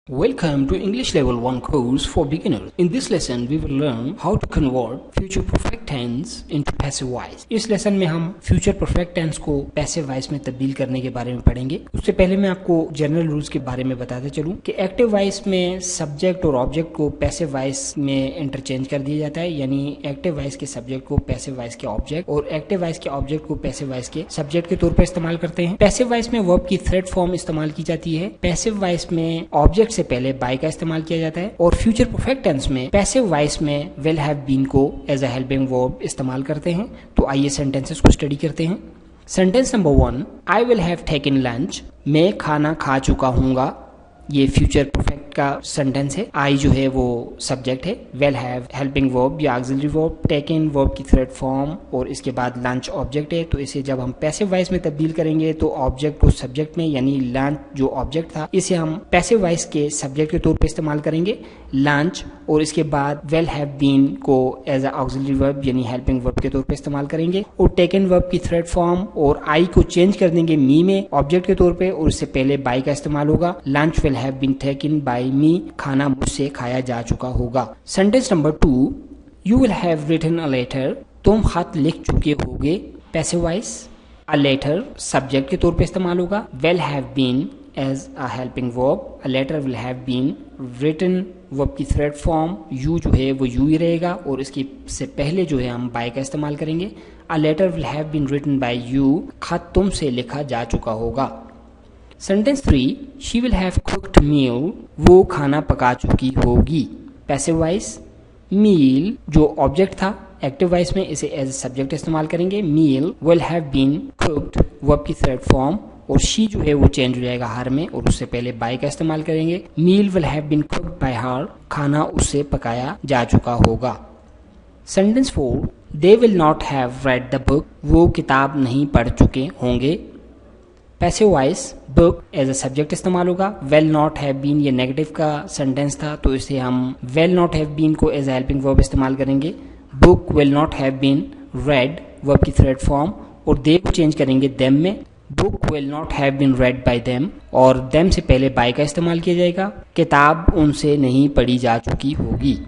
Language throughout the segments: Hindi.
Welcome to English Level 1 course for beginners. In this lesson, we will learn how to convert future perfect tense into passive voice. इस लेसन में हम future perfect tense को passive voice में तब्दील करने के बारे में पढ़ेंगे। उससे पहले मैं आपको जनरल रूल्स के बारे में बताते चलूं कि एक्टिव वॉइस में सब्जेक्ट और ऑब्जेक्ट को पैसिव वॉइस में इंटरचेंज कर दिया जाता है, यानी एक्टिव वॉइस के सब्जेक्ट को पैसिव वॉइस के ऑब्जेक्ट और एक्टिव वॉइस के ऑब्जेक्ट को पैसिव वॉइस के सब्जेक्ट के तौर पर इस्तेमाल करते हैं। पैसिव वॉइस में वर्ब की थ्रेड फॉर्म इस्तेमाल की जाती है। पैसिव वॉइस में ऑब्जेक्ट से पहले बाय का इस्तेमाल किया जाता है और फ्यूचर परफेक्ट टेंस में पैसिव वॉइस में विल हैव बीन को एज अ हेल्पिंग वर्ब इस्तेमाल करते हैं। तो आइए सेंटेंसेस को स्टडी करते हैं। Sentence number 1, I will have taken lunch, मैं खाना खा चुका हूंगा। ये फ्यूचर परफेक्ट का सेंटेंस है। आई जो है वो सब्जेक्ट है, विल हैव हेल्पिंग वर्ब या ऑक्सिलरी वर्ब, टेकन वर्ब की थ्रेड फॉर्म और इसके बाद लंच ऑब्जेक्ट है। तो इसे जब हम पैसिव वॉइस में तब्दील करेंगे तो ऑब्जेक्ट को सब्जेक्ट में, यानी लंच जो ऑब्जेक्ट था इसे हम पैसिव वॉइस के सब्जेक्ट के तौर पे इस्तेमाल करेंगे लंच, और इसके बाद विल हैव बीन को एज अ ऑक्सिलरी वर्ब यानी हेल्पिंग वर्ब के तौर पे इस्तेमाल करेंगे और टेकन वर्ब की थ्रेड फॉर्म और आई को चेंज कर देंगे मी में ऑब्जेक्ट के तौर पे और इससे पहले बाय का इस्तेमाल होगा। Lunch will have been taken by me, खाना मुझसे खाया जा चुका होगा। Sentence number 2, you will have written a letter, तुम खत लिख चुके होगे। Passive voice a letter subject के तौर पे इस्तेमाल होगा, will have been as a helping verb, a letter will have been written verb की थ्रेड फॉर्म यू जो है वो यू ही रहेगा और इसके से पहले जो है हम बाय का इस्तेमाल करेंगे। A letter will have been written by you, खत तुमसे लिखा जा चुका होगा। Sentence 3, she will have cooked meal, वो खाना पका चुकी होगी। पैसिव वॉइस मील जो ऑब्जेक्ट था एक्टिव वॉइस में इसे एज सब्जेक्ट इस्तेमाल करेंगे। Meal will have been cooked verb की थ्रेड फॉर्म और शी जो है वो चेंज हो जाएगा हर में और उससे पहले बाय का इस्तेमाल करेंगे। Meal will have been cooked by her, खाना उससे पकाया जा चुका होगा। Sentence 4, they will not have read the book, वो किताब नहीं पढ़ चुके होंगे। Passive voice book as a subject इस्तेमाल होगा। विल नॉट हैव बीन ये नेगेटिव का सेंटेंस था तो इसे हम विल नॉट हैव बीन को एज अ हेल्पिंग वर्ब इस्तेमाल करेंगे। Book will not have been read verb की थ्रेड फॉर्म और दे को चेंज करेंगे देम में। Book will not have been read by them और देम से पहले बाय का इस्तेमाल किया जाएगा। किताब उनसे नहीं पढ़ी जा चुकी होगी।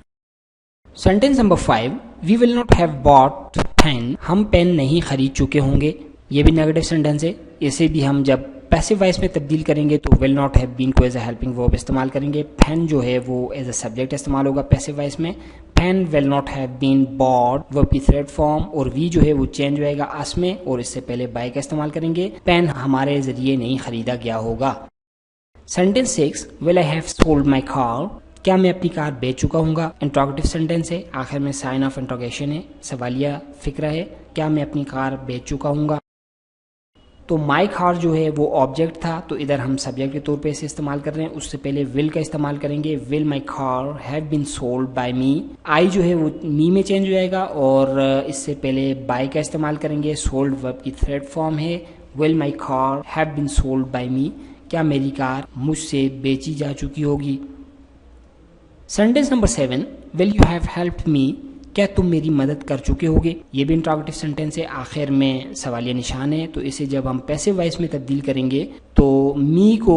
Sentence number 5, we will not have bought pen, हम पेन नहीं खरीद चुके होंगे। ये भी नेगेटिव सेंटेंस है, इसे भी हम जब पैसिव वॉइस में तब्दील करेंगे तो विल नॉट हैव बीन को एज अ हेल्पिंग वर्ब इस्तेमाल करेंगे। पेन जो है वो एज अ सब्जेक्ट इस्तेमाल होगा पैसिव वॉइस में। Pen will not have been bought verb की थ्रेड फॉर्म और वी जो है वो चेंज होएगा अस में और इससे पहले बाय का इस्तेमाल करेंगे। पेन हमारे जरिए नहीं खरीदा गया होगा। Sentence 6, will I have sold my car, क्या मैं अपनी कार बेच चुका हूँगा। इंट्रोगेटिव सेंटेंस है, आखिर में साइन ऑफ इंट्रोगेशन है, सवालिया फिक्रा है, क्या मैं अपनी कार बेच चुका हूँगा। तो माई कार जो है वो ऑब्जेक्ट था तो इधर हम सब्जेक्ट के तौर पे इसे इस्तेमाल कर रहे हैं। उससे पहले विल का इस्तेमाल करेंगे। Will my car have been sold by me, I जो है वो मी में चेंज हो जाएगा और इससे पहले बाय का इस्तेमाल करेंगे। सोल्ड वर्ब की थ्रेड फॉर्म है। Will my car have been sold by me, क्या मेरी कार मुझसे बेची जा चुकी होगी। Sentence number 7, will you have helped me, क्या तुम मेरी मदद कर चुके होगे। ये भी इंट्रोगेटिव सेंटेंस है, आखिर में सवालिया निशान है तो इसे जब हम पैसिव वॉइस में तब्दील करेंगे तो मी को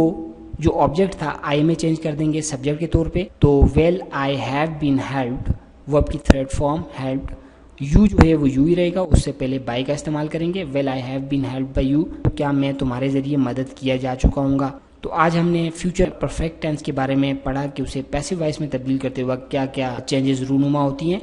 जो ऑब्जेक्ट था आई में चेंज कर देंगे सब्जेक्ट के तौर पे। तो well I have been helped verb की थ्रेड फॉर्म हेल्प्ड, यू जो है वो यू ही रहेगा, उससे पहले बाय का इस्तेमाल करेंगे। Well I have been helped by you, क्या मैं तुम्हारे जरिए मदद किया जा चुका हूँगा। तो आज हमने फ्यूचर परफेक्ट टेंस के बारे में पढ़ा कि उसे पैसिव वॉइस में तब्दील करते वक्त क्या क्या चेंजेस रूनुमा होती हैं।